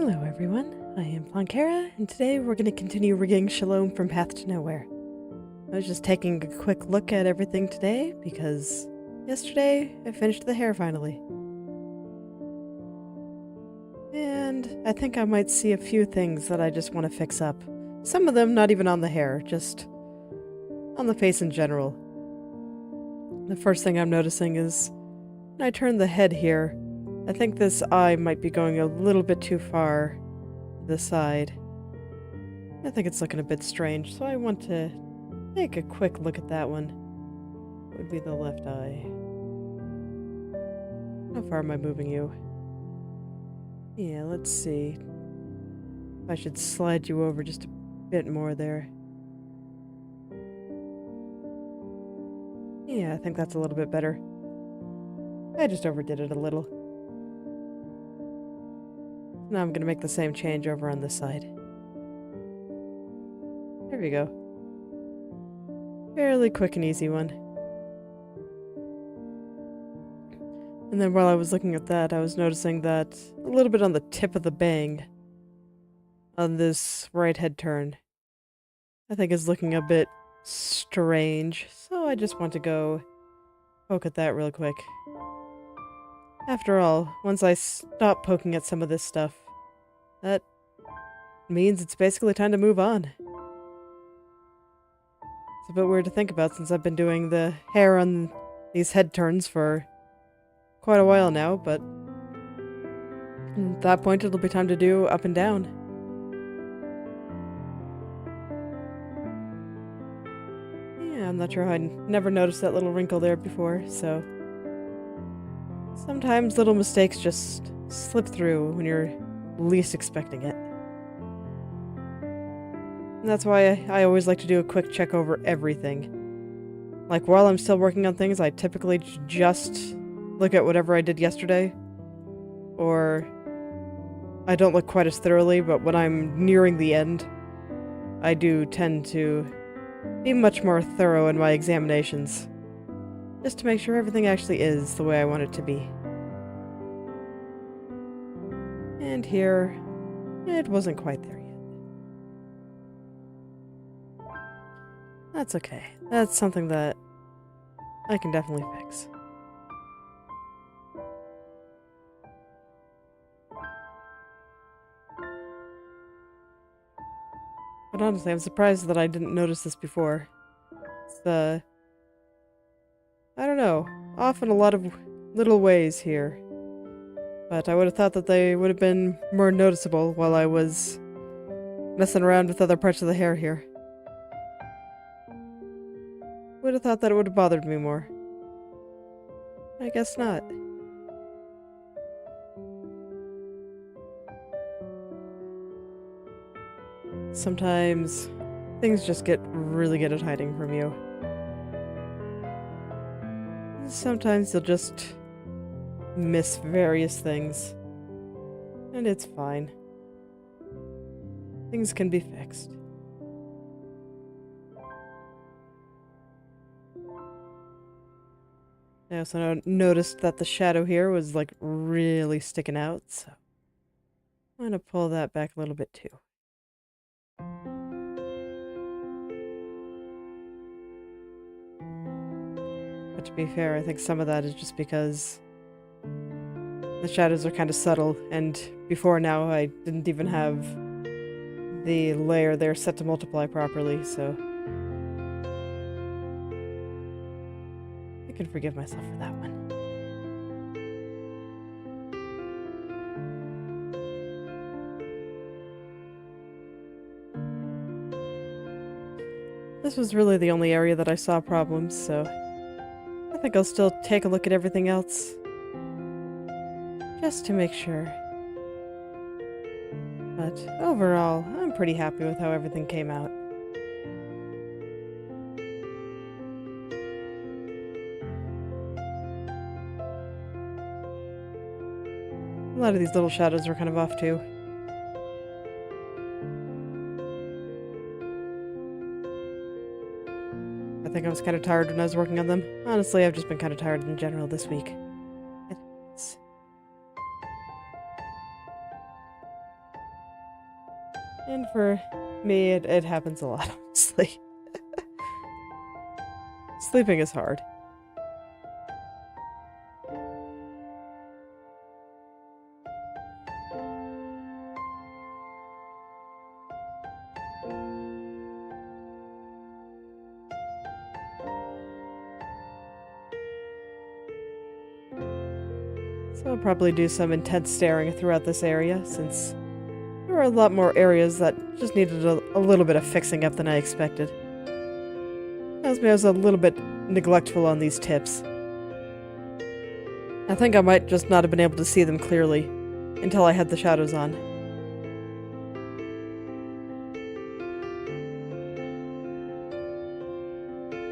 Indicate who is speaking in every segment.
Speaker 1: Hello everyone, I am Plankera, and today we're going to continue rigging Shalom from Path to Nowhere. I was just taking a quick look at everything today, because yesterday I finished the hair finally. And I think I might see a few things that I just want to fix up. Some of them not even on the hair, just on the face in general. The first thing I'm noticing is, when I turn the head here, I think this eye might be going a little bit too far to the side. I think it's looking a bit strange, so I want to take a quick look at that one. It would be the left eye. How far am I moving you? Yeah, let's see. I should slide you over just a bit more there. Yeah, I think that's a little bit better. I just overdid it a little. Now I'm going to make the same change over on this side. There we go. Fairly quick and easy one. And then while I was looking at that, I was noticing that a little bit on the tip of the bang on this right head turn, I think is looking a bit strange. So I just want to go poke at that real quick. After all, once I stop poking at some of this stuff, that means it's basically time to move on. It's a bit weird to think about since I've been doing the hair on these head turns for quite a while now, but at that point it'll be time to do up and down. Yeah, I'm not sure how I never noticed that little wrinkle there before, so sometimes little mistakes just slip through when you're least expecting it. And that's why I always like to do a quick check over everything. Like, while I'm still working on things, I typically just look at whatever I did yesterday. Or I don't look quite as thoroughly, but when I'm nearing the end, I do tend to be much more thorough in my examinations. Just to make sure everything actually is the way I want it to be. And here, it wasn't quite there yet. That's okay. That's something that I can definitely fix. But honestly, I'm surprised that I didn't notice this before. It's I don't know, off in a lot of little ways here. But I would have thought that they would have been more noticeable while I was messing around with other parts of the hair here. Would have thought that it would have bothered me more. I guess not. Sometimes things just get really good at hiding from you. Sometimes you'll just miss various things. And it's fine. Things can be fixed. I also noticed that the shadow here was like really sticking out, so I'm gonna pull that back a little bit too. But to be fair, I think some of that is just because the shadows are kind of subtle, and before now I didn't even have the layer there set to multiply properly, so I can forgive myself for that one. This was really the only area that I saw problems, so I think I'll still take a look at everything else, just to make sure. But overall, I'm pretty happy with how everything came out. A lot of these little shadows were kind of off too. I think I was kind of tired when I was working on them. Honestly, I've just been kind of tired in general this week. And for me, it happens a lot, honestly. Sleeping is hard. So I'll probably do some intense staring throughout this area, since there were a lot more areas that just needed a little bit of fixing up than I expected. Tells me I was a little bit neglectful on these tips. I think I might just not have been able to see them clearly until I had the shadows on.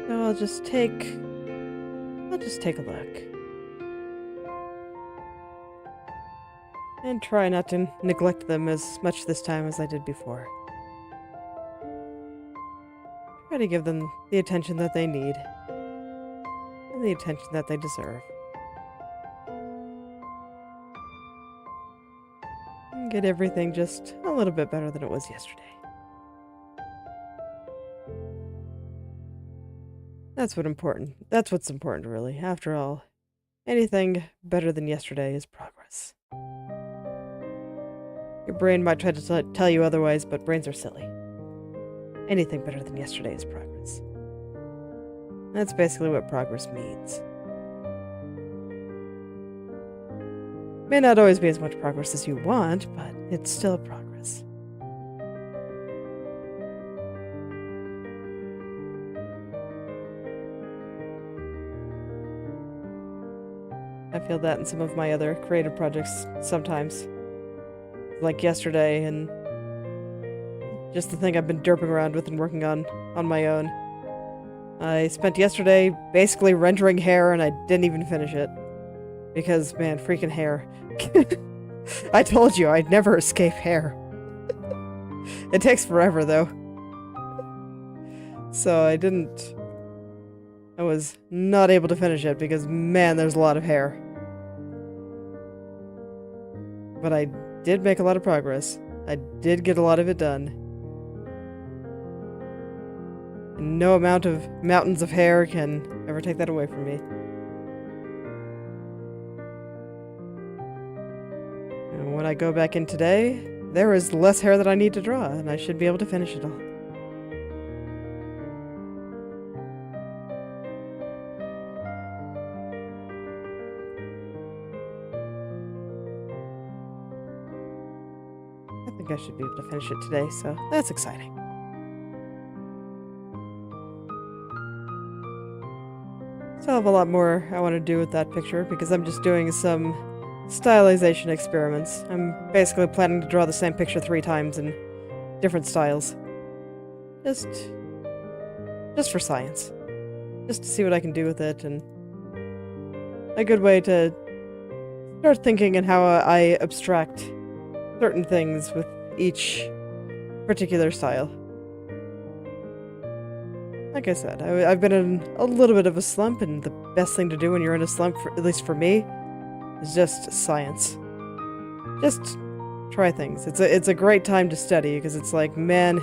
Speaker 1: So I'll just take a look. And try not to neglect them as much this time as I did before. Try to give them the attention that they need. And the attention that they deserve. And get everything just a little bit better than it was yesterday. That's what's important, really. After all, anything better than yesterday is progress. Your brain might try to tell you otherwise, but brains are silly. Anything better than yesterday is progress. That's basically what progress means. May not always be as much progress as you want, but it's still progress. I feel that in some of my other creative projects sometimes. Like yesterday, and just the thing I've been derping around with and working on my own. I spent yesterday basically rendering hair, and I didn't even finish it. Because, man, freaking hair. I told you, I'd never escape hair. It takes forever, though. So I was not able to finish it because, man, there's a lot of hair. But I did make a lot of progress. I did get a lot of it done. And no amount of mountains of hair can ever take that away from me. And when I go back in today, there is less hair that I need to draw, and I should be able to finish it all. I think I should be able to finish it today, so that's exciting. Still have a lot more I want to do with that picture because I'm just doing some stylization experiments. I'm basically planning to draw the same picture 3 times in different styles. Just for science. Just to see what I can do with it, and a good way to start thinking and how I abstract certain things with each particular style. Like I said, I've been in a little bit of a slump, and the best thing to do when you're in a slump, at least for me, is just science. Just try things. It's a great time to study, because it's like, man,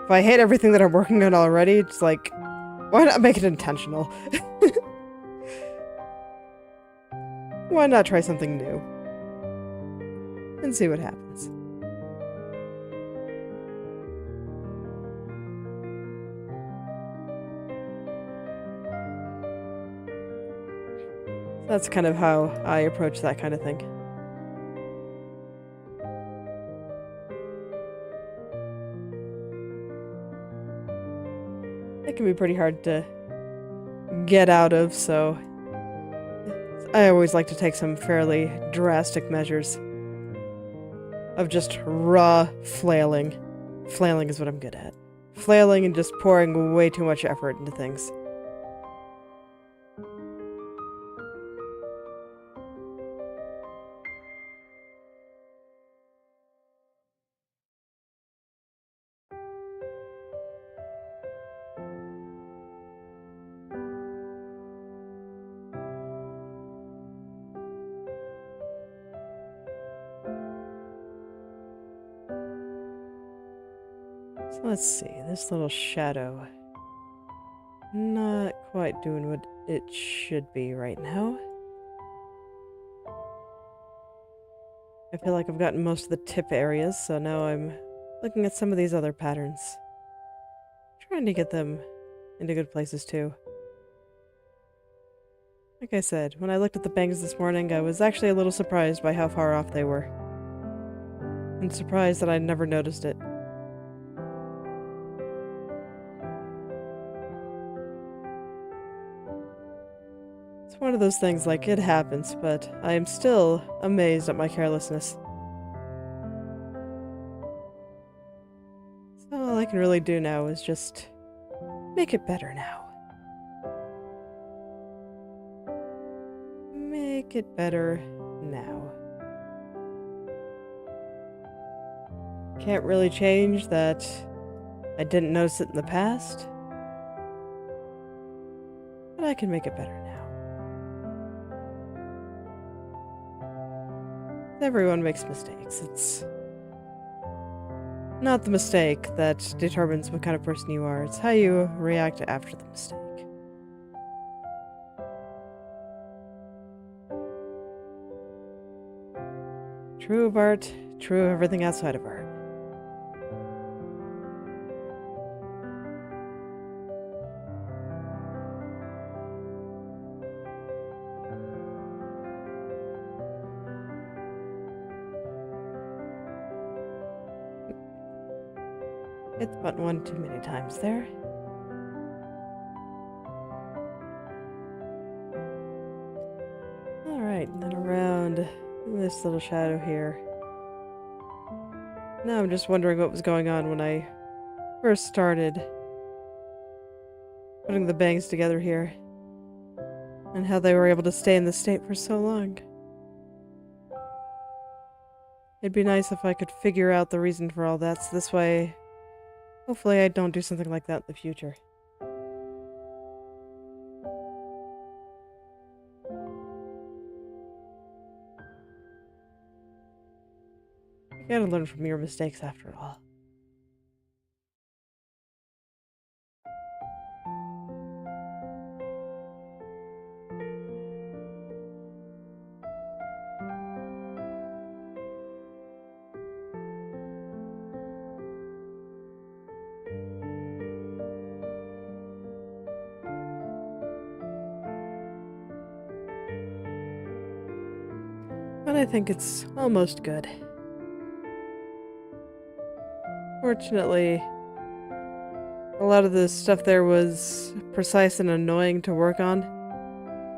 Speaker 1: if I hate everything that I'm working on already, it's like, why not make it intentional? Why not try something new? And see what happens. That's kind of how I approach that kind of thing. It can be pretty hard to get out of, so I always like to take some fairly drastic measures of just raw flailing. Flailing is what I'm good at. Flailing and just pouring way too much effort into things. Let's see, this little shadow. Not quite doing what it should be right now. I feel like I've gotten most of the tip areas, so now I'm looking at some of these other patterns. Trying to get them into good places too. Like I said, when I looked at the bangs this morning, I was actually a little surprised by how far off they were. And surprised that I'd never noticed it. It's one of those things like, it happens, but I am still amazed at my carelessness. So all I can really do now is just make it better now. Make it better now. Can't really change that I didn't notice it in the past, but I can make it better now. Everyone makes mistakes. It's not the mistake that determines what kind of person you are. It's how you react after the mistake. True of art, true of everything outside of art. Hit the button one too many times there. Alright, and then around this little shadow here. Now I'm just wondering what was going on when I first started putting the bangs together here. And how they were able to stay in this state for so long. It'd be nice if I could figure out the reason for all that, so this way, hopefully I don't do something like that in the future. You gotta learn from your mistakes after all. But I think it's almost good. Fortunately, a lot of the stuff there was precise and annoying to work on,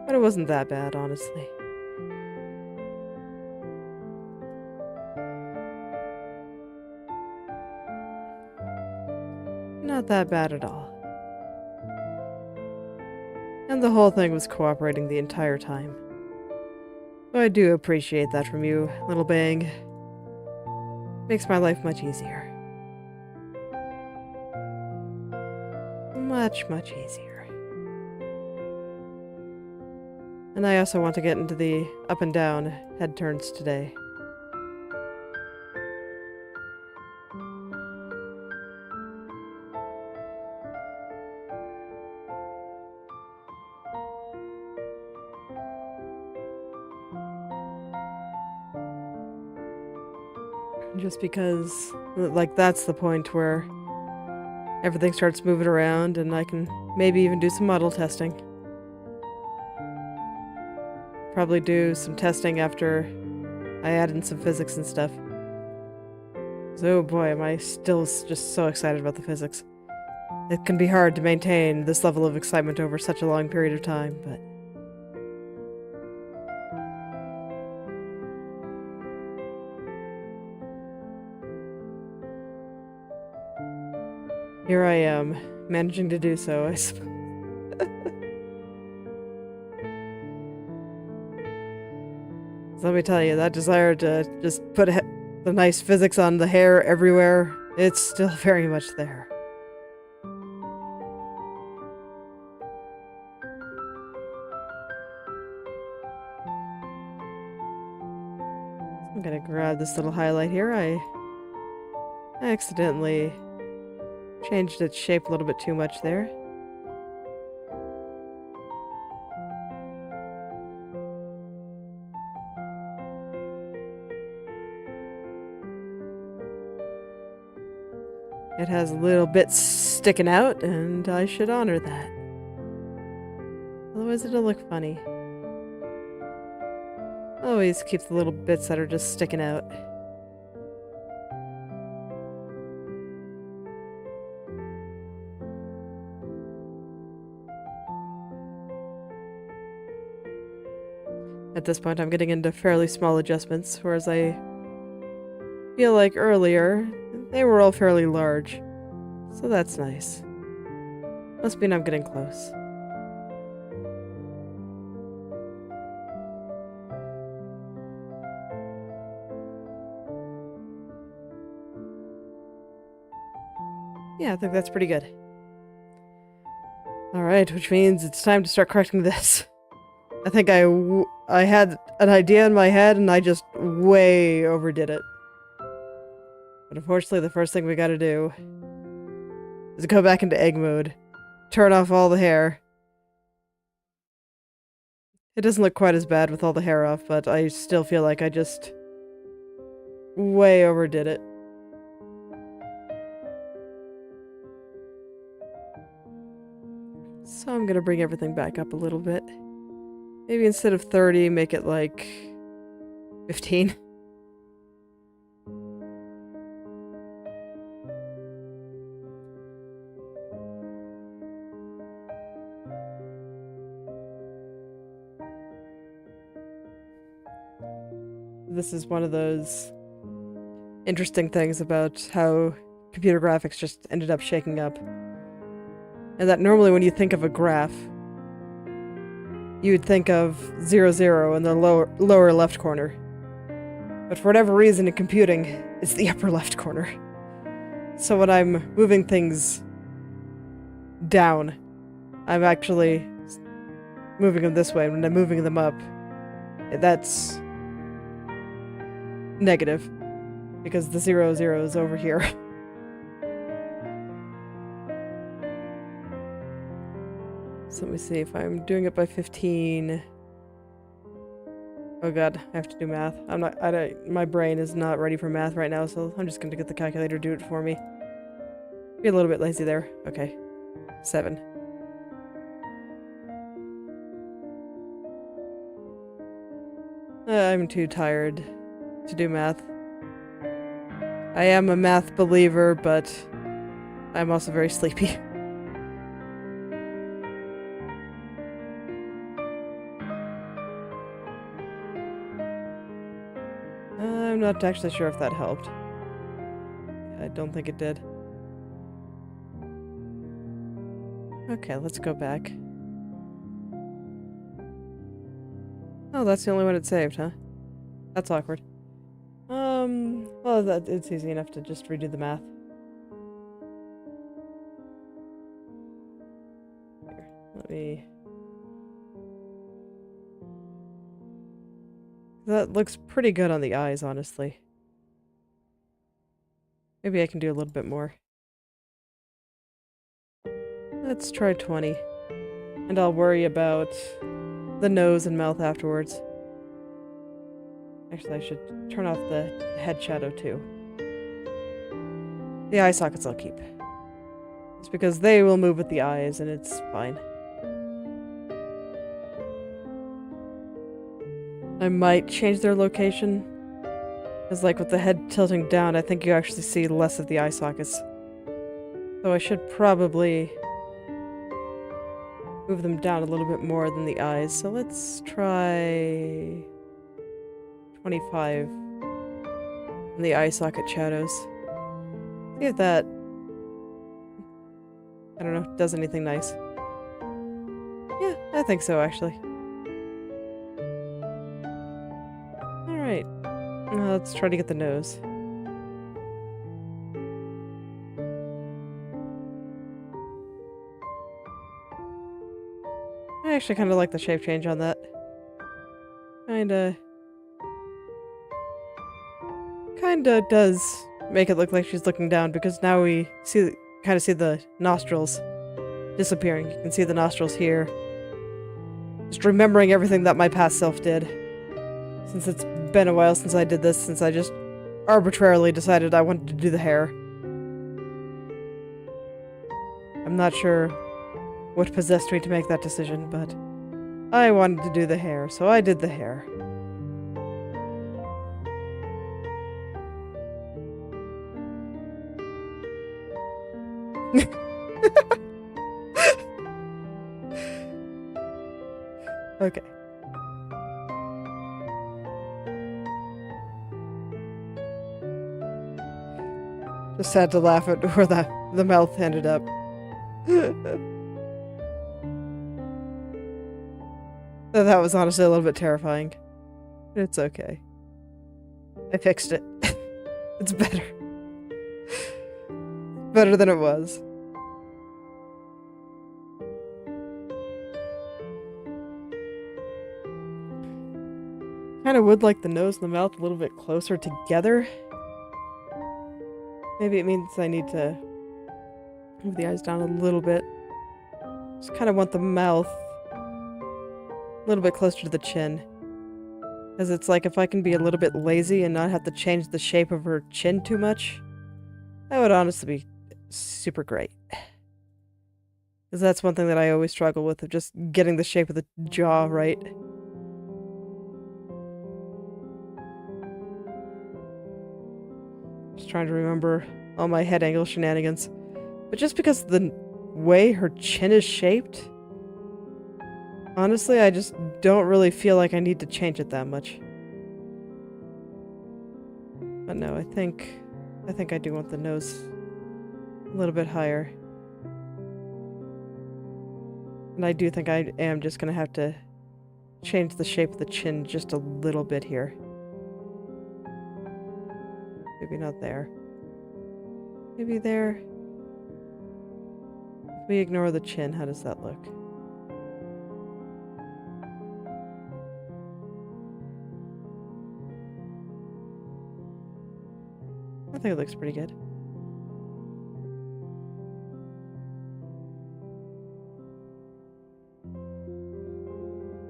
Speaker 1: but it wasn't that bad, honestly. Not that bad at all. And the whole thing was cooperating the entire time. So I do appreciate that from you, little bang. Makes my life much easier. Much, much easier. And I also want to get into the up and down head turns today. Just because, like, that's the point where everything starts moving around and I can maybe even do some model testing. Probably do some testing after I add in some physics and stuff. So, oh boy, am I still just so excited about the physics. It can be hard to maintain this level of excitement over such a long period of time, but... here I am, managing to do so, I suppose. So let me tell you, that desire to just put the nice physics on the hair everywhere, it's still very much there. I'm gonna grab this little highlight here. I accidentally changed its shape a little bit too much there. It has little bits sticking out, and I should honor that. Otherwise it'll look funny. Always keep the little bits that are just sticking out. At this point I'm getting into fairly small adjustments, whereas I feel like earlier they were all fairly large. So that's nice. Must mean I'm getting close. Yeah, I think that's pretty good. Alright, which means it's time to start correcting this. I think I had an idea in my head and I just way overdid it. But unfortunately, the first thing we gotta do is go back into egg mode. Turn off all the hair. It doesn't look quite as bad with all the hair off, but I still feel like I just way overdid it. So I'm gonna bring everything back up a little bit. Maybe instead of 30, make it like 15. This is one of those interesting things about how computer graphics just ended up shaking up. And that normally when you think of a graph, you would think of 0, 0 in the lower left corner. But for whatever reason in computing, it's the upper left corner. So when I'm moving things down, I'm actually moving them this way. When I'm moving them up, that's negative, because the 0, 0 is over here. So let me see if I'm doing it by 15. Oh god, I have to do math. My brain is not ready for math right now, so I'm just gonna get the calculator to do it for me. Be a little bit lazy there. Okay. 7. I'm too tired to do math. I am a math believer, but I'm also very sleepy. I'm not actually sure if that helped. I don't think it did. Okay, let's go back. Oh, that's the only one it saved, huh? That's awkward. Well, it's easy enough to just redo the math. Here, let me... That looks pretty good on the eyes, honestly. Maybe I can do a little bit more. Let's try 20. And I'll worry about the nose and mouth afterwards. Actually, I should turn off the head shadow too. The eye sockets I'll keep. It's because they will move with the eyes and it's fine. I might change their location. Because like with the head tilting down, I think you actually see less of the eye sockets. So I should probably move them down a little bit more than the eyes. So let's try 25 on the eye socket shadows. See if that, I don't know, does anything nice. Yeah, I think so actually. Alright, let's try to get the nose. I actually kind of like the shape change on that. Kinda does make it look like she's looking down, because now we see kind of see the nostrils disappearing. You can see the nostrils here. Just remembering everything that my past self did. Since it's been a while since I did this, since I just arbitrarily decided I wanted to do the hair. I'm not sure what possessed me to make that decision, but I wanted to do the hair, so I did the hair. Okay. Just had to laugh at where the mouth ended up. That was honestly a little bit terrifying. It's okay. I fixed it. It's better. Better than it was. Kind of would like the nose and the mouth a little bit closer together. Maybe it means I need to move the eyes down a little bit. Just kind of want the mouth a little bit closer to the chin. Because it's like if I can be a little bit lazy and not have to change the shape of her chin too much, that would honestly be super great. Because that's one thing that I always struggle with, of just getting the shape of the jaw right. Just trying to remember all my head angle shenanigans. But just because of the way her chin is shaped, honestly, I just don't really feel like I need to change it that much. But no, I think I do want the nose a little bit higher. And I do think I am just gonna have to change the shape of the chin just a little bit here. Maybe not there. Maybe there. If we ignore the chin, how does that look? I think it looks pretty good.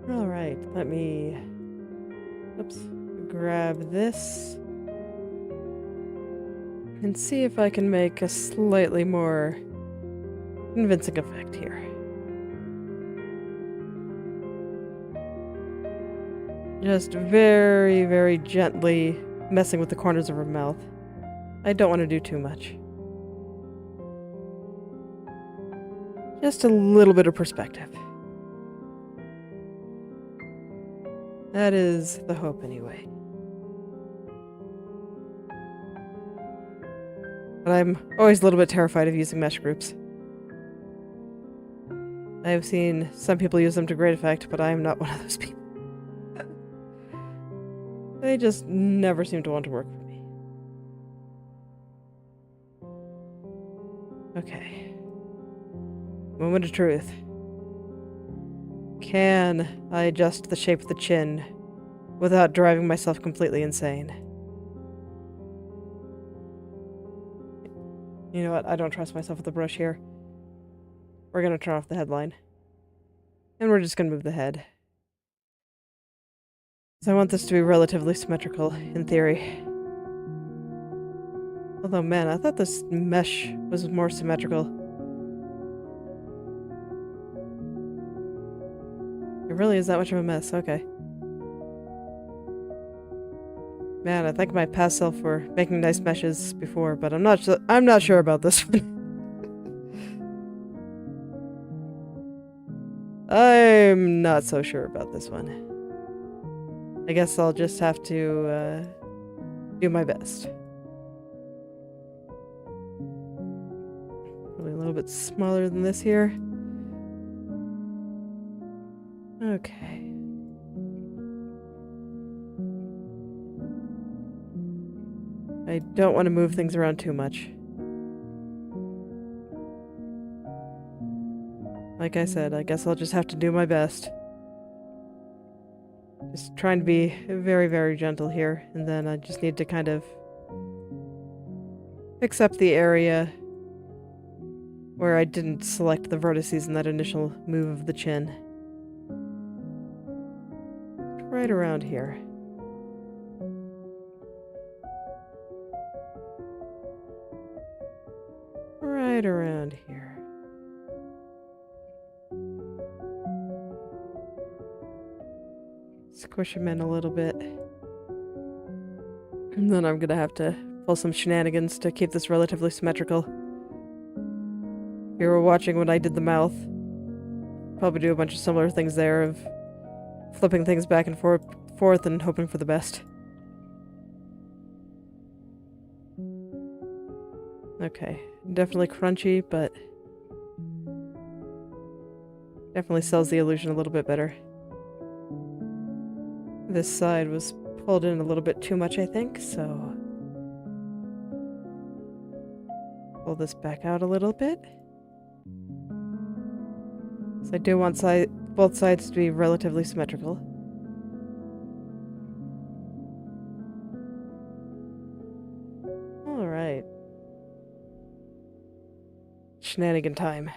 Speaker 1: Alright, let me... Oops. Grab this. And see if I can make a slightly more convincing effect here. Just very, very gently messing with the corners of her mouth. I don't want to do too much. Just a little bit of perspective. That is the hope anyway. But I'm always a little bit terrified of using mesh groups. I have seen some people use them to great effect, but I am not one of those people. They just never seem to want to work for me. Okay. Moment of truth. Can I adjust the shape of the chin without driving myself completely insane? You know what? I don't trust myself with the brush here. We're gonna turn off the headline. And we're just gonna move the head. So I want this to be relatively symmetrical, in theory. Although, man, I thought this mesh was more symmetrical. It really is that much of a mess, okay. Man, I thank my past self for making nice meshes before, but I'm not sure about this one. I'm not so sure about this one. I guess I'll just have to do my best. Probably a little bit smaller than this here. Okay. I don't want to move things around too much. Like I said, I guess I'll just have to do my best. Just trying to be very, very gentle here, and then I just need to kind of fix up the area where I didn't select the vertices in that initial move of the chin. Right around here. Right around here. Squish him in a little bit. And then I'm gonna have to pull some shenanigans to keep this relatively symmetrical. If you were watching when I did the mouth, probably do a bunch of similar things there of flipping things back and forth and hoping for the best. Okay, definitely crunchy, but definitely sells the illusion a little bit better. This side was pulled in a little bit too much, I think, so pull this back out a little bit. So I do want both sides to be relatively symmetrical. Alright. Shenanigan time.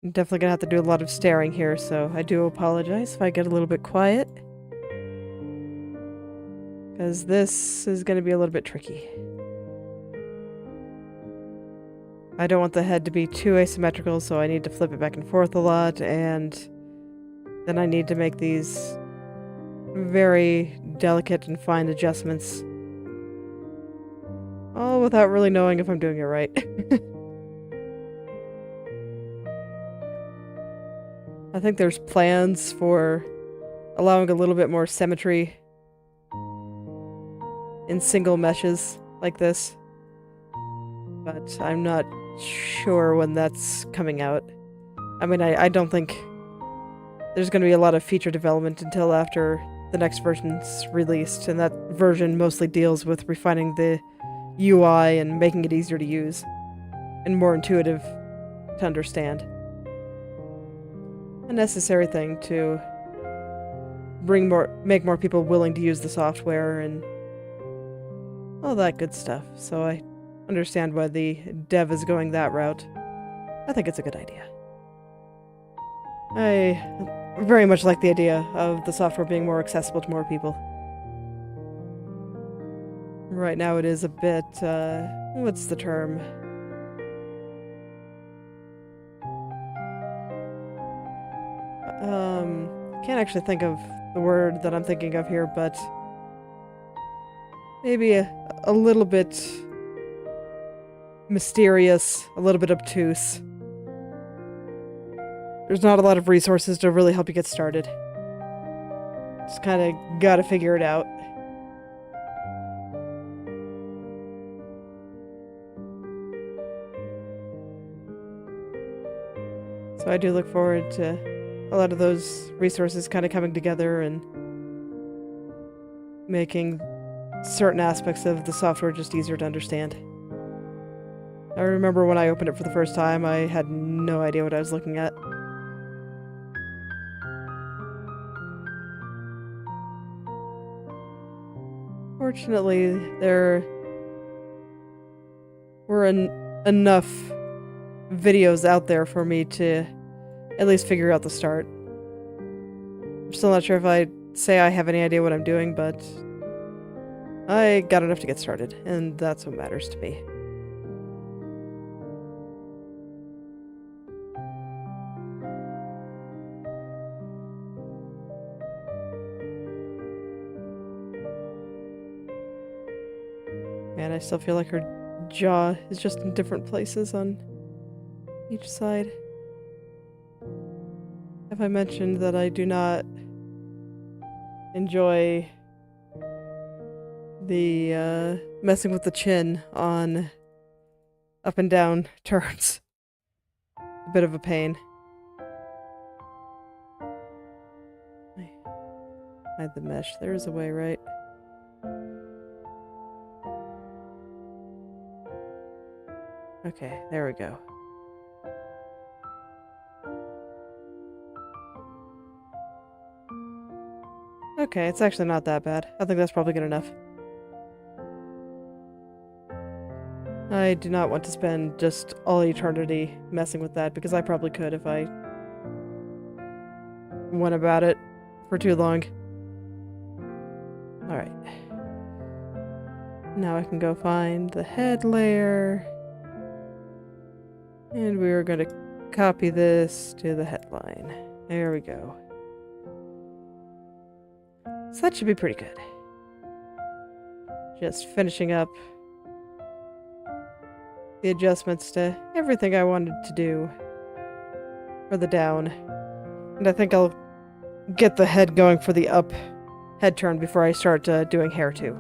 Speaker 1: I'm definitely gonna have to do a lot of staring here, so I do apologize if I get a little bit quiet. Because this is gonna be a little bit tricky. I don't want the head to be too asymmetrical, so I need to flip it back and forth a lot, and then I need to make these very delicate and fine adjustments. All without really knowing if I'm doing it right. I think there's plans for allowing a little bit more symmetry in single meshes like this, but I'm not sure when that's coming out. I mean, I don't think there's going to be a lot of feature development until after the next version's released, and that version mostly deals with refining the UI and making it easier to use and more intuitive to understand. A necessary thing to make more people willing to use the software and all that good stuff. So I understand why the dev is going that route. I think it's a good idea. I very much like the idea of the software being more accessible to more people. Right now it is a bit, what's the term? Can't actually think of the word that I'm thinking of here, but maybe a little bit mysterious, a little bit obtuse. There's not a lot of resources to really help you get started. Just kind of gotta figure it out. So I do look forward to a lot of those resources kind of coming together and making certain aspects of the software just easier to understand. I remember when I opened it for the first time, I had no idea what I was looking at. Fortunately, there were enough videos out there for me to at least figure out the start. I'm still not sure if I'd say I have any idea what I'm doing, but I got enough to get started, and that's what matters to me. Man, I still feel like her jaw is just in different places on each side. Have I mentioned that I do not enjoy the messing with the chin on up and down turns? A bit of a pain. Hide the mesh. There's a way, right? Okay, there we go. Okay, it's actually not that bad. I think that's probably good enough. I do not want to spend just all eternity messing with that, because I probably could if I went about it for too long. Alright. Now I can go find the head layer. And we're going to copy this to the headline. There we go. So that should be pretty good. Just finishing up the adjustments to everything I wanted to do for the down. And I think I'll get the head going for the up head turn before I start doing hair too.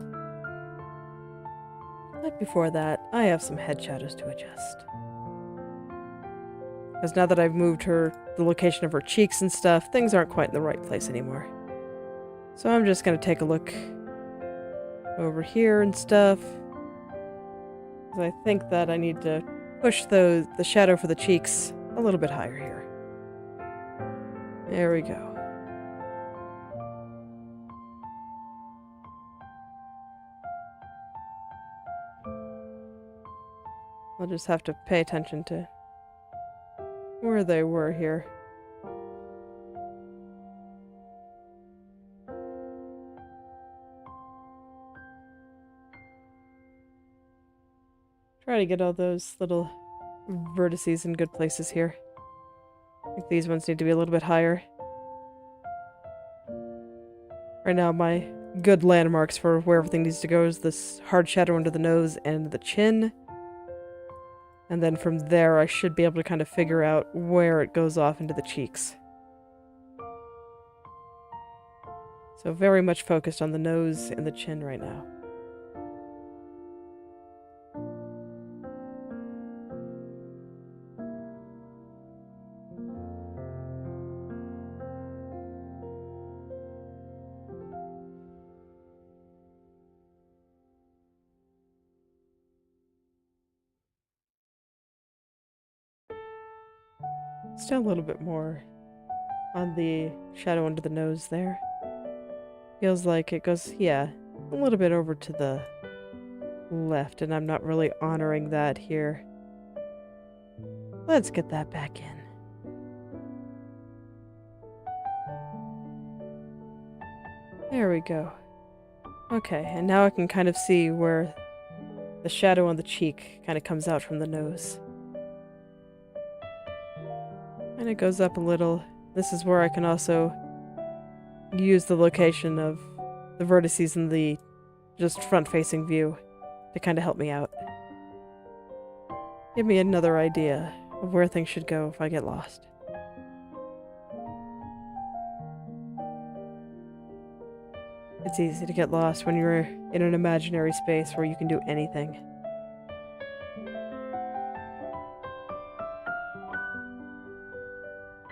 Speaker 1: But before that, I have some head shadows to adjust. Because now that I've moved the location of her cheeks and stuff, things aren't quite in the right place anymore. So I'm just going to take a look over here and stuff. I think that I need to push the shadow for the cheeks a little bit higher here. There we go. I'll just have to pay attention to where they were here. Try to get all those little vertices in good places here. I think these ones need to be a little bit higher. Right now, my good landmarks for where everything needs to go is this hard shadow under the nose and the chin. And then from there, I should be able to kind of figure out where it goes off into the cheeks. So very much focused on the nose and the chin right now. Still a little bit more on the shadow under the nose there. Feels like it goes, yeah, a little bit over to the left, and I'm not really honoring that here. Let's get that back in. There we go. Okay, and now I can kind of see where the shadow on the cheek kind of comes out from the nose. And it goes up a little. This is where I can also use the location of the vertices in the just front-facing view to kind of help me out. Give me another idea of where things should go if I get lost. It's easy to get lost when you're in an imaginary space where you can do anything.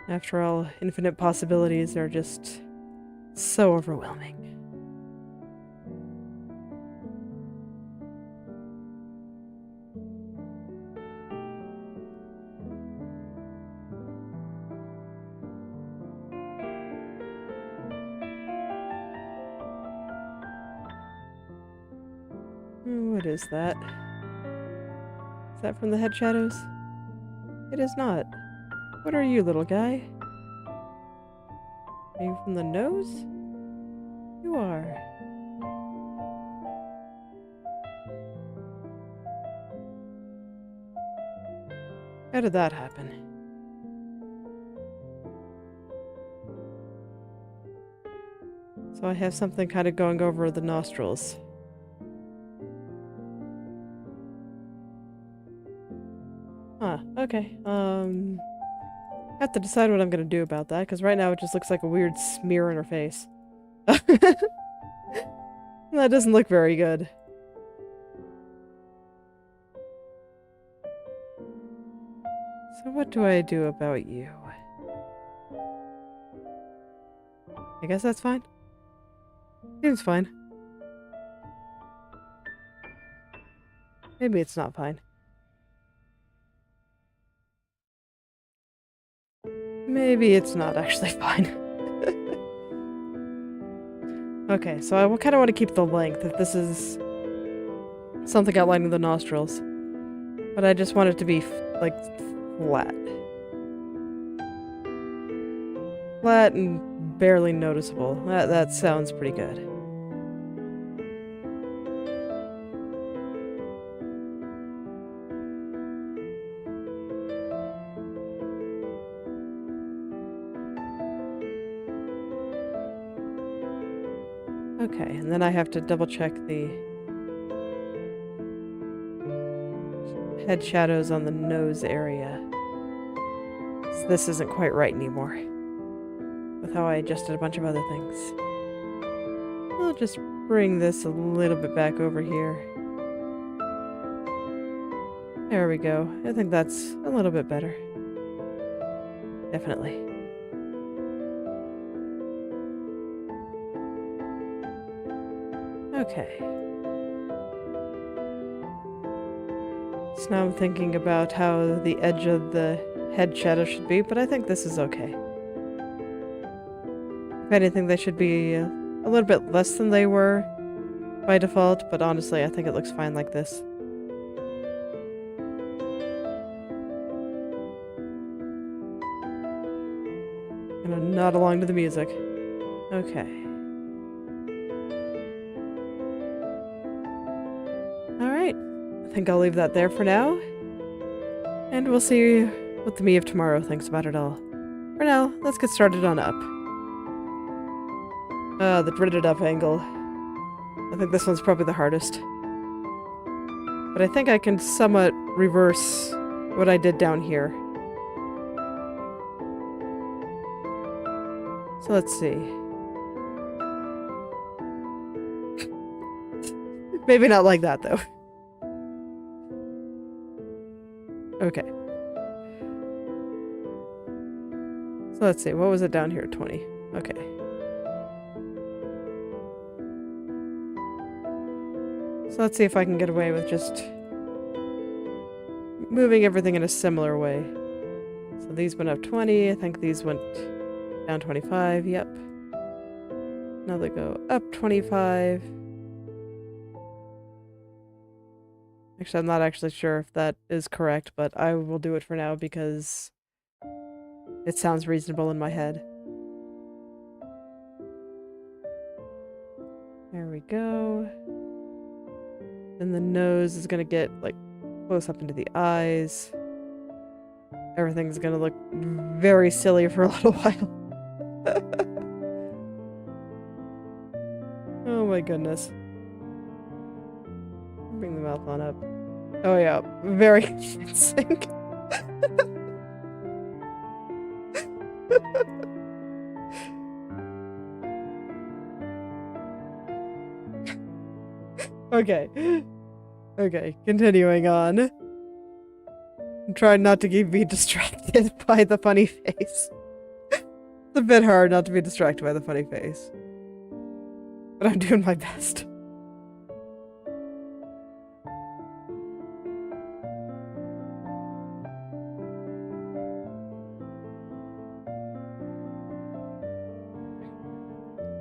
Speaker 1: After all, infinite possibilities are just so overwhelming. What is that? Is that from the head shadows? It is not. What are you, little guy? Are you from the nose? You are. How did that happen? So I have something kind of going over the nostrils. Huh, okay. I have to decide what I'm gonna do about that, because right now it just looks like a weird smear on her face. That doesn't look very good. So what do I do about you? I guess that's fine. Seems fine. Maybe it's not fine. Maybe it's not actually fine. Okay, so I kind of want to keep the length if this is something outlining the nostrils. But I just want it to be, like, flat. Flat and barely noticeable. That sounds pretty good. Okay, and then I have to double check the head shadows on the nose area. So this isn't quite right anymore with how I adjusted a bunch of other things. I'll just bring this a little bit back over here. There we go. I think that's a little bit better. Definitely. Okay. So now I'm thinking about how the edge of the head shadow should be, but I think this is okay. If anything, they should be a little bit less than they were by default, but honestly, I think it looks fine like this. Gonna nod along to the music. Okay. Alright. I think I'll leave that there for now. And we'll see what the me of tomorrow thinks about it all. For now, let's get started on up. The dreaded up angle. I think this one's probably the hardest. But I think I can somewhat reverse what I did down here. So let's see. Maybe not like that, though. Okay. So let's see. What was it down here? 20. Okay. So let's see if I can get away with just moving everything in a similar way. So these went up 20. I think these went down 25. Yep. Now they go up 25. Actually, I'm not actually sure if that is correct, but I will do it for now because it sounds reasonable in my head. There we go. Then the nose is gonna get, like, close up into the eyes. Everything's gonna look very silly for a little while. Oh my goodness. Bring the mouth on up. Oh yeah, very convincing. Okay. Okay, continuing on. I'm trying not to be distracted by the funny face. It's a bit hard not to be distracted by the funny face. But I'm doing my best.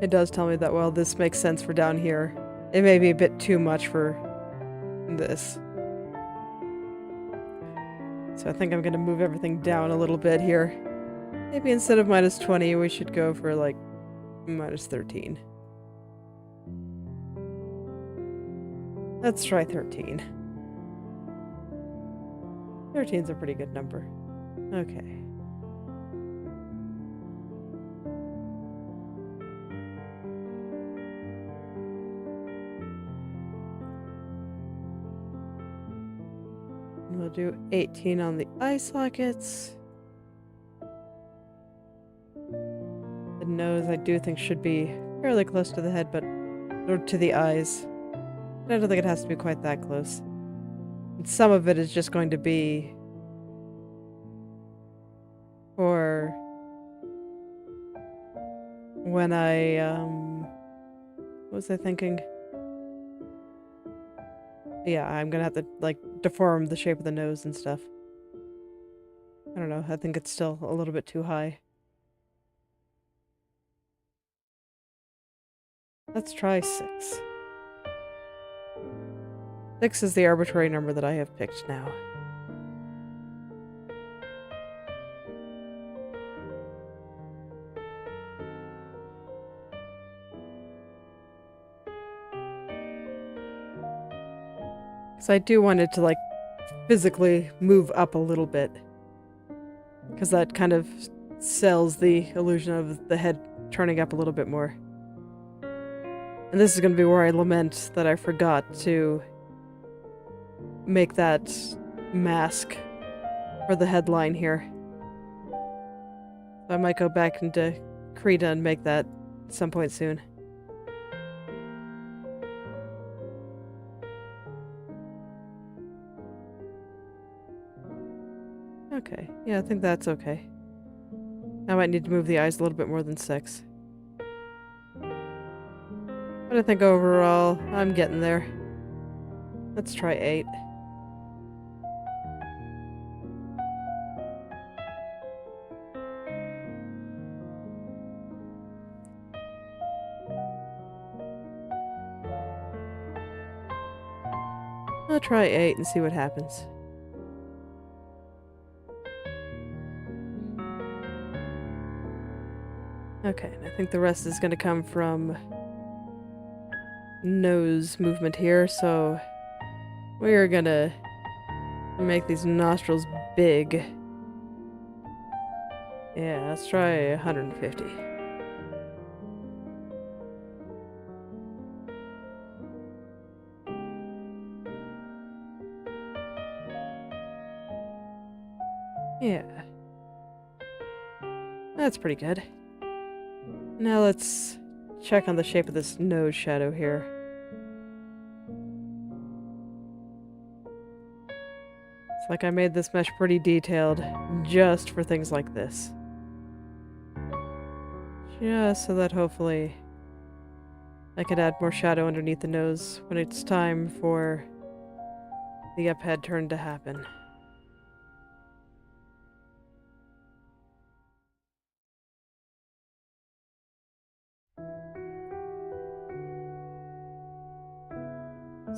Speaker 1: It does tell me that, well, this makes sense for down here. It may be a bit too much for this. So I think I'm gonna move everything down a little bit here. Maybe instead of -20, we should go for, like, -13. Let's try 13. 13's a pretty good number. Okay. We'll do 18 on the eye sockets. The nose, I do think, should be fairly close to the head, or to the eyes. But I don't think it has to be quite that close. And some of it is just going to be for when what was I thinking? Yeah, I'm gonna have to, like, deform the shape of the nose and stuff. I don't know, I think it's still a little bit too high. Let's try 6. 6 is the arbitrary number that I have picked now. Because I do want it to, like, physically move up a little bit. Because that kind of sells the illusion of the head turning up a little bit more. And this is going to be where I lament that I forgot to make that mask for the headline here. I might go back into Krita and make that at some point soon. Okay, yeah, I think that's okay. I might need to move the eyes a little bit more than 6. But I think overall, I'm getting there. Let's try 8. I'll try 8 and see what happens. Okay, and I think the rest is going to come from nose movement here, so we are going to make these nostrils big. Yeah, let's try 150. Yeah. That's pretty good. Now let's check on the shape of this nose shadow here. It's like I made this mesh pretty detailed just for things like this. Just so that hopefully I can add more shadow underneath the nose when it's time for the up head turn to happen.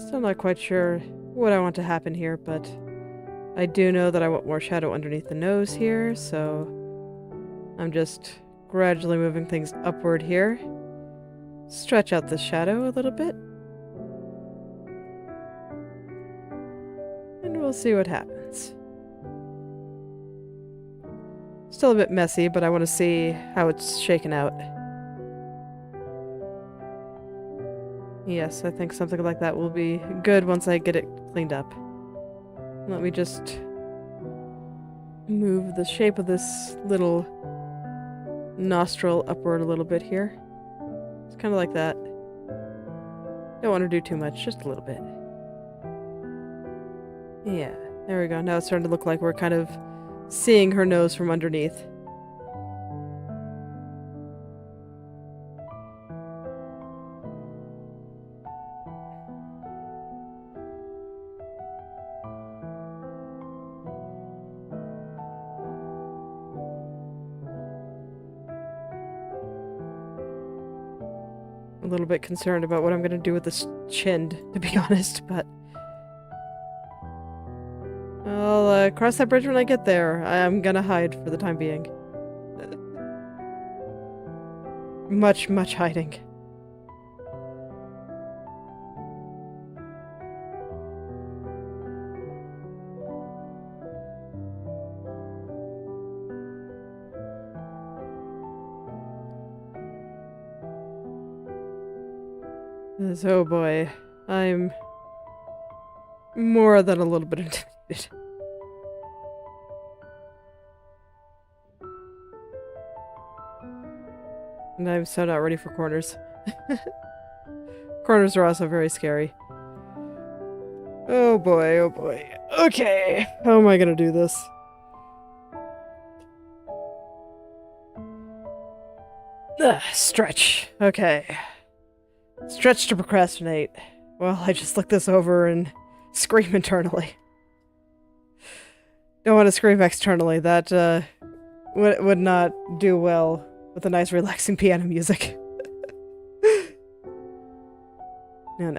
Speaker 1: Still not quite sure what I want to happen here, but I do know that I want more shadow underneath the nose here, so I'm just gradually moving things upward here. Stretch out the shadow a little bit. And we'll see what happens. Still a bit messy, but I want to see how it's shaken out. Yes, I think something like that will be good once I get it cleaned up. Let me just move the shape of this little nostril upward a little bit here. It's kind of like that. Don't want to do too much, just a little bit. Yeah, there we go. Now it's starting to look like we're kind of seeing her nose from underneath. A little bit concerned about what I'm going to do with this chin, to be honest, but I'll cross that bridge when I get there. I'm going to hide for the time being. Much hiding. Oh boy, I'm more than a little bit intimidated. And I'm so not ready for corners. Corners are also very scary. Oh boy, oh boy. Okay, how am I gonna do this? Stretch. Okay. Stretch to procrastinate. Well, I just look this over and scream internally. Don't want to scream externally. That would not do well with a nice relaxing piano music. No.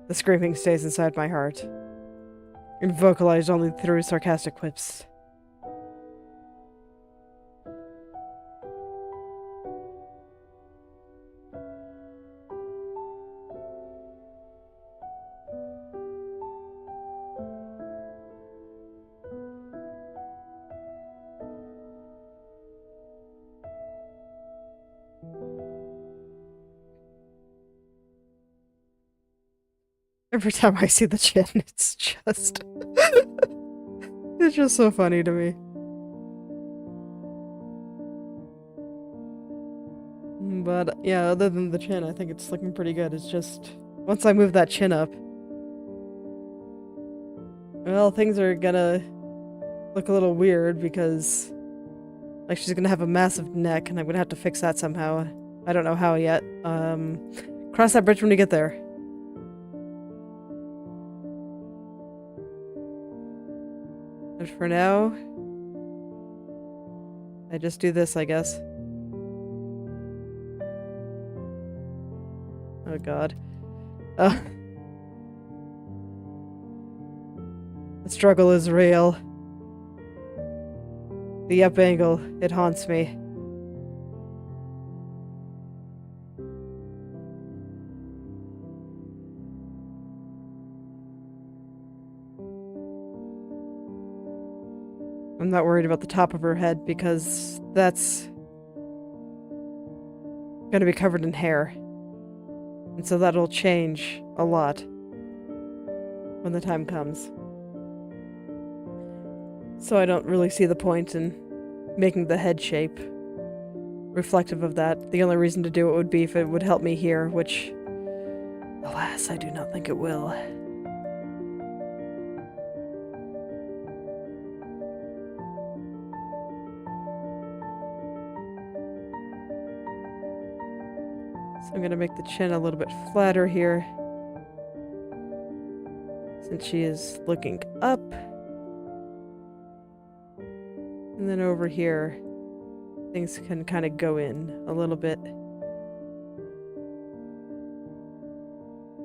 Speaker 1: The screaming stays inside my heart, and vocalized only through sarcastic quips. Every time I see the chin, it's just... it's just so funny to me. But, yeah, other than the chin, I think it's looking pretty good. It's just... once I move that chin up... well, things are gonna look a little weird because... like, she's gonna have a massive neck, and I'm gonna have to fix that somehow. I don't know how yet. Cross that bridge when you get there. And for now, I just do this, I guess. Oh god. The struggle is real. The up angle, it haunts me. I'm not worried about the top of her head because that's gonna be covered in hair. And so that'll change a lot when the time comes. So I don't really see the point in making the head shape reflective of that. The only reason to do it would be if it would help me here, which, alas, I do not think it will. So I'm going to make the chin a little bit flatter here, since she is looking up. And then over here, things can kind of go in a little bit.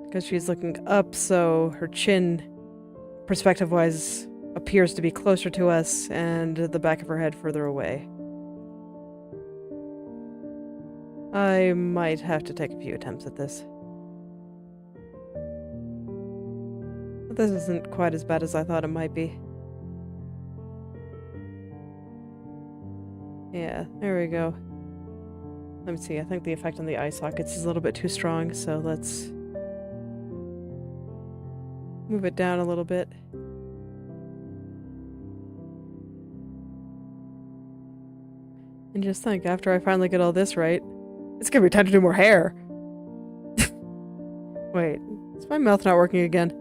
Speaker 1: Because she's looking up, so her chin, perspective-wise, appears to be closer to us, and the back of her head further away. I might have to take a few attempts at this. But this isn't quite as bad as I thought it might be. Yeah, there we go. Let me see, I think the effect on the eye sockets is a little bit too strong, so let's move it down a little bit. And just think, after I finally get all this right, it's gonna be time to do more hair! Wait, is my mouth not working again?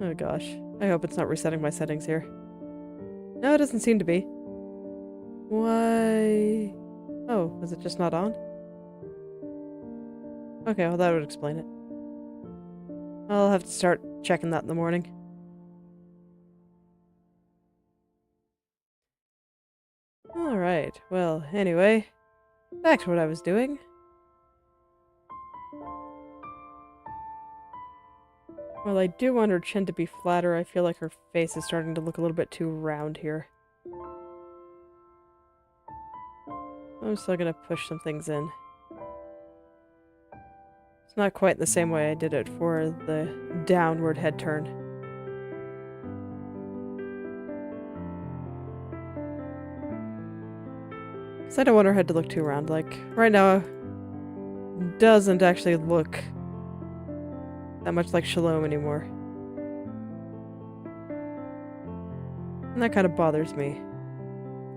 Speaker 1: Oh gosh, I hope it's not resetting my settings here. No, it doesn't seem to be. Why? Oh, was it just not on? Okay, well that would explain it. I'll have to start checking that in the morning. Alright, well, anyway, back to what I was doing. While I do want her chin to be flatter, I feel like her face is starting to look a little bit too round here. I'm still gonna push some things in. It's not quite the same way I did it for the downward head turn. Because I don't want her head to look too round. Like, right now, doesn't actually look that much like Shalom anymore. And that kind of bothers me.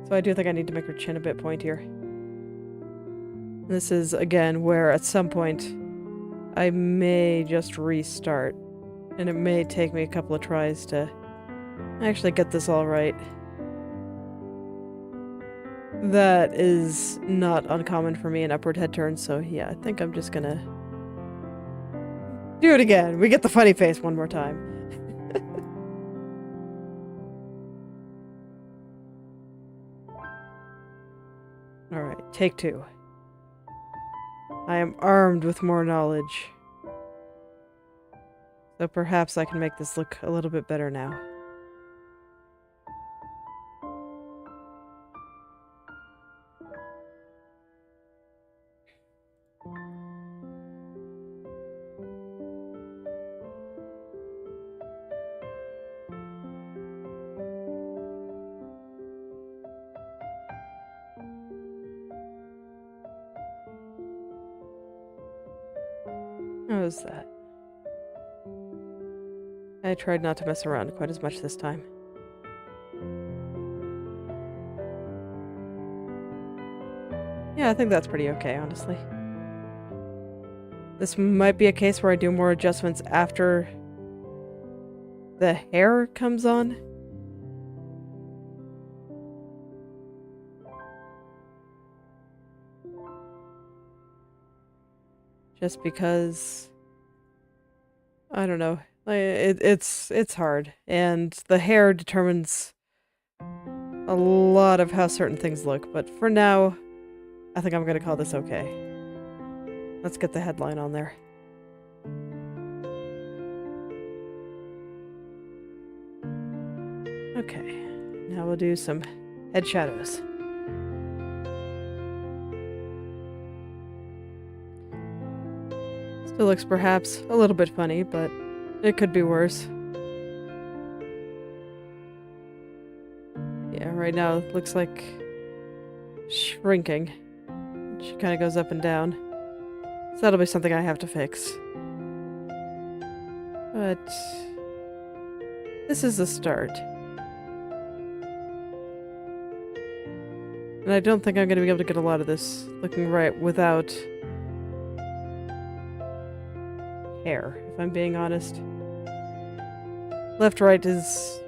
Speaker 1: So I do think I need to make her chin a bit pointier. This is, again, where at some point I may just restart. And it may take me a couple of tries to actually get this all right. That is not uncommon for me in upward head turns, so yeah, I think I'm just gonna do it again. We get the funny face one more time. Alright, take two. I am armed with more knowledge. So perhaps I can make this look a little bit better now. How was that? I tried not to mess around quite as much this time. Yeah, I think that's pretty okay, honestly. This might be a case where I do more adjustments after the hair comes on. Just because, I don't know, it's hard, and the hair determines a lot of how certain things look, but for now, I think I'm gonna call this okay. Let's get the headline on there. Okay, now we'll do some head shadows. Still looks perhaps a little bit funny, but it could be worse. Yeah, right now it looks like shrinking. She kind of goes up and down. So that'll be something I have to fix. But this is a start. And I don't think I'm going to be able to get a lot of this looking right without hair, if I'm being honest. Left-right is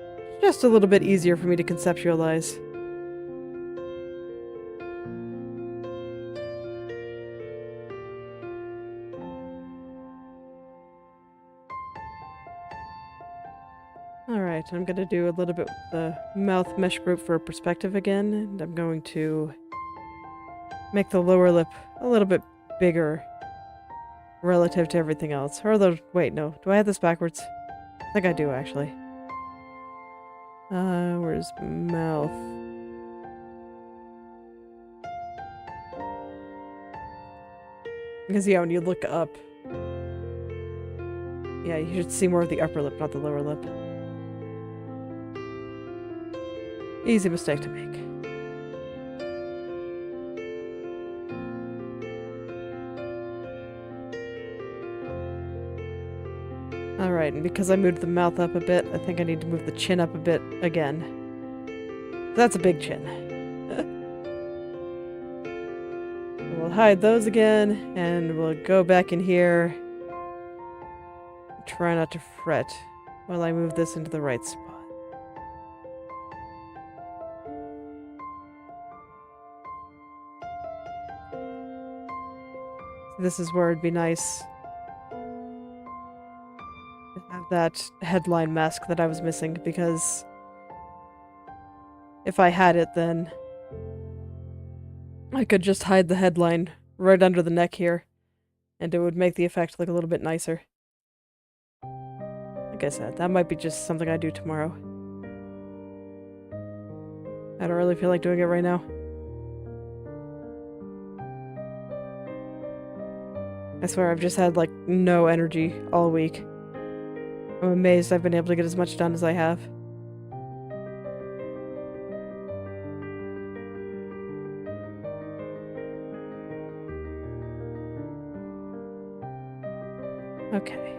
Speaker 1: just a little bit easier for me to conceptualize. Alright, I'm going to do a little bit with the mouth mesh group for perspective again, and I'm going to make the lower lip a little bit bigger relative to everything else. Or the wait, no. Do I have this backwards? I think I do, actually. Where's mouth? Because, yeah, when you look up... Yeah, you should see more of the upper lip, not the lower lip. Easy mistake to make. Alright, and because I moved the mouth up a bit, I think I need to move the chin up a bit again. That's a big chin. We'll hide those again, and we'll go back in here. Try not to fret while I move this into the right spot. This is where it'd be nice to have that headline mask that I was missing, because if I had it, then I could just hide the headline right under the neck here, and it would make the effect look a little bit nicer. Like I said, that might be just something I do tomorrow. I don't really feel like doing it right now. I swear I've just had, like, no energy all week. I'm amazed I've been able to get as much done as I have. Okay.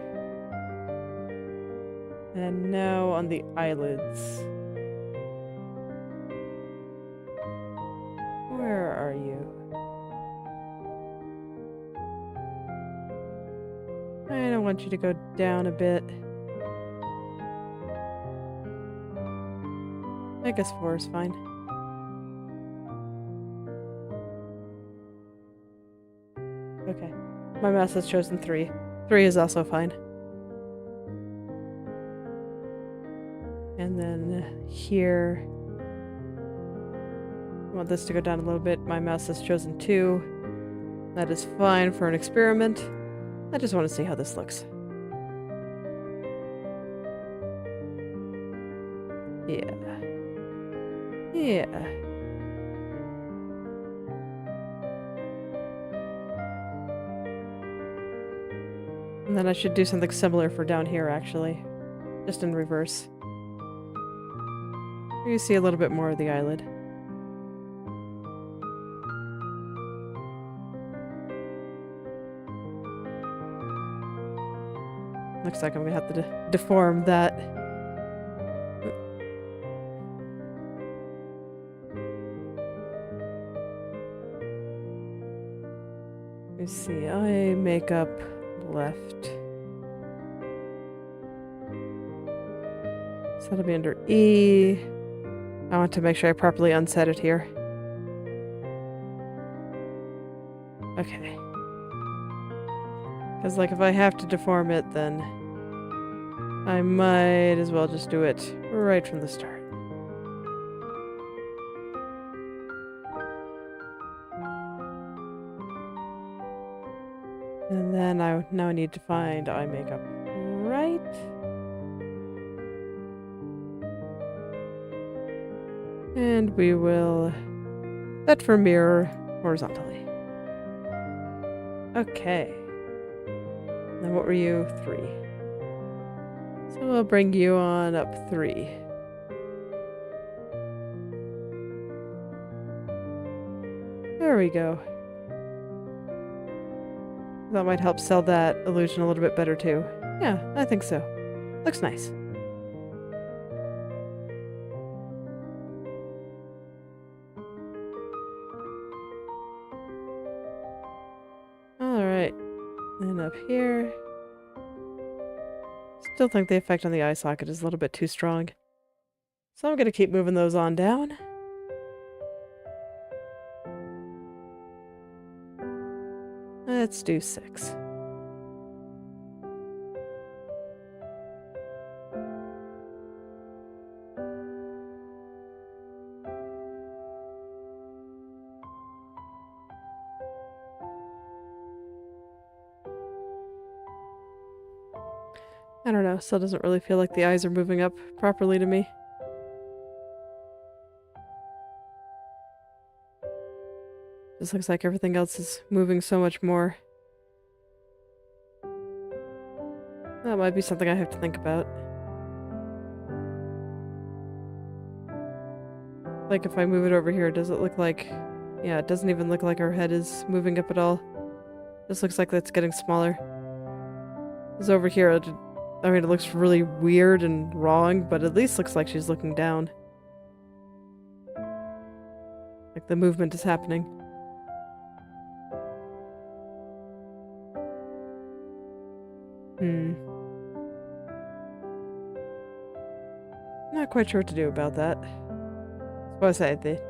Speaker 1: And now on the eyelids. Where are you? I want you to go down a bit. I guess 4 is fine. Okay. My mouse has chosen 3. 3 is also fine. And then here... I want this to go down a little bit. My mouse has chosen 2. That is fine for an experiment. I just want to see how this looks. Yeah. Yeah. And then I should do something similar for down here, actually. Just in reverse. You see a little bit more of the eyelid. Looks like I'm gonna have to deform that. Let me see, eye makeup left. So that'll be under E. I want to make sure I properly unset it here. Okay. Because, like, if I have to deform it, then I might as well just do it right from the start. And then now I need to find eye makeup right. And we will set for mirror horizontally. Okay. Then what were you? 3. So we'll bring you on up 3. There we go. That might help sell that illusion a little bit better too. Yeah, I think so. Looks nice. Alright. And up here. Still think the effect on the eye socket is a little bit too strong. So I'm going to keep moving those on down. Let's do 6. I don't know, still doesn't really feel like the eyes are moving up properly to me. Just looks like everything else is moving so much more. That might be something I have to think about. Like if I move it over here, does it look like... Yeah, it doesn't even look like her head is moving up at all. Just looks like it's getting smaller. Because over here, I mean, it looks really weird and wrong, but at least looks like she's looking down. Like the movement is happening. Not quite sure what to do about that. So I say the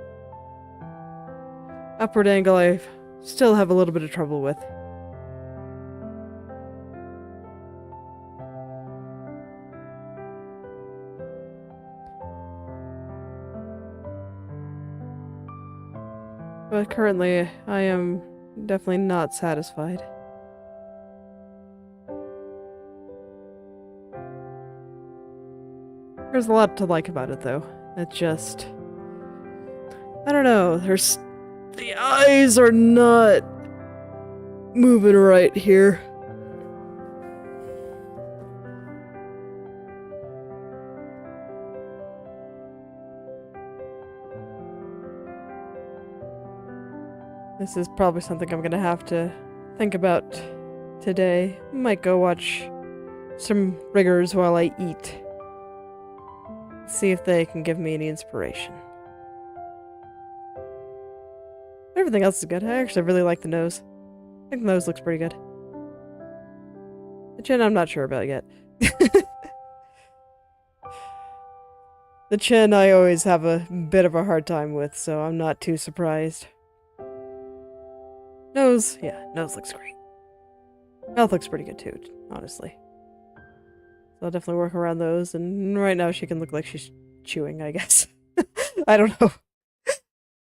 Speaker 1: upward angle I still have a little bit of trouble with. But currently, I am definitely not satisfied. There's a lot to like about it, though. It just... I don't know, the eyes are not moving right here. This is probably something I'm gonna have to think about today. Might go watch some riggers while I eat. See if they can give me any inspiration. Everything else is good. I actually really like the nose. I think the nose looks pretty good. The chin I'm not sure about yet. The chin I always have a bit of a hard time with, so I'm not too surprised. Nose, yeah, nose looks great. Mouth looks pretty good too, honestly. So I'll definitely work around those, and right now she can look like she's chewing, I guess. I don't know.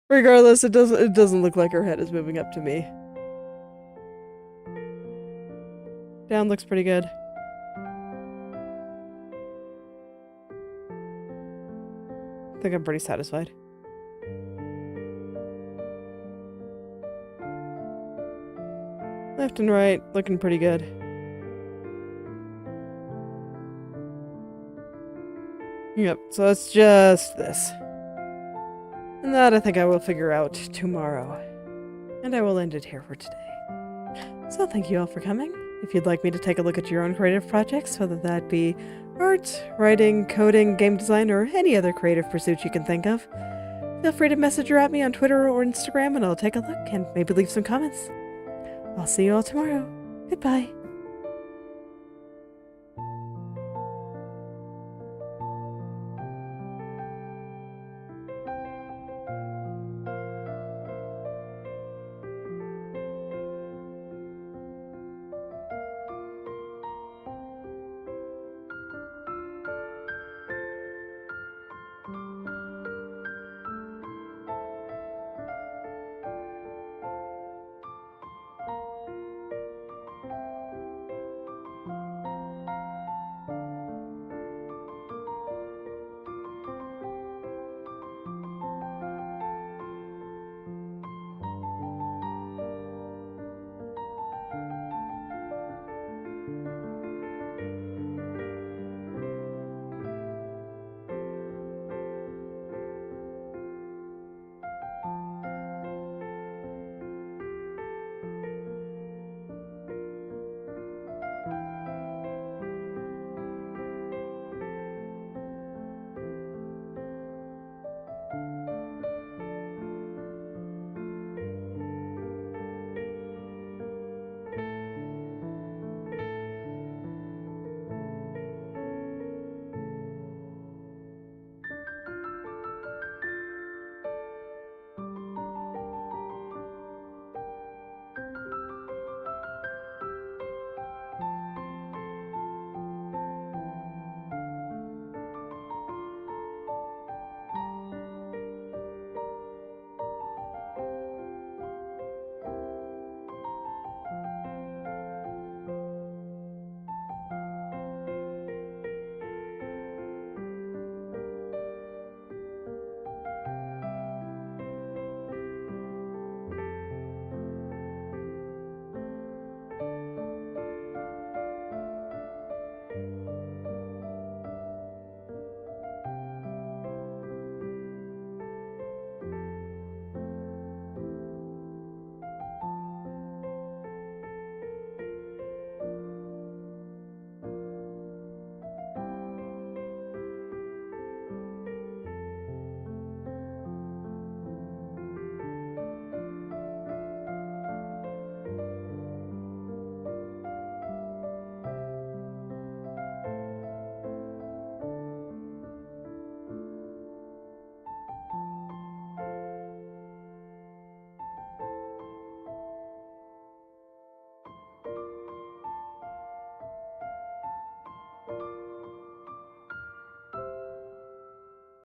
Speaker 1: Regardless, it doesn't look like her head is moving up to me. Down looks pretty good. I think I'm pretty satisfied. Left and right, looking pretty good. Yep, so it's just this. And that I think I will figure out tomorrow. And I will end it here for today. So thank you all for coming. If you'd like me to take a look at your own creative projects, whether that be art, writing, coding, game design, or any other creative pursuit you can think of, feel free to message or at me on Twitter or Instagram and I'll take a look and maybe leave some comments. I'll see you all tomorrow. Goodbye.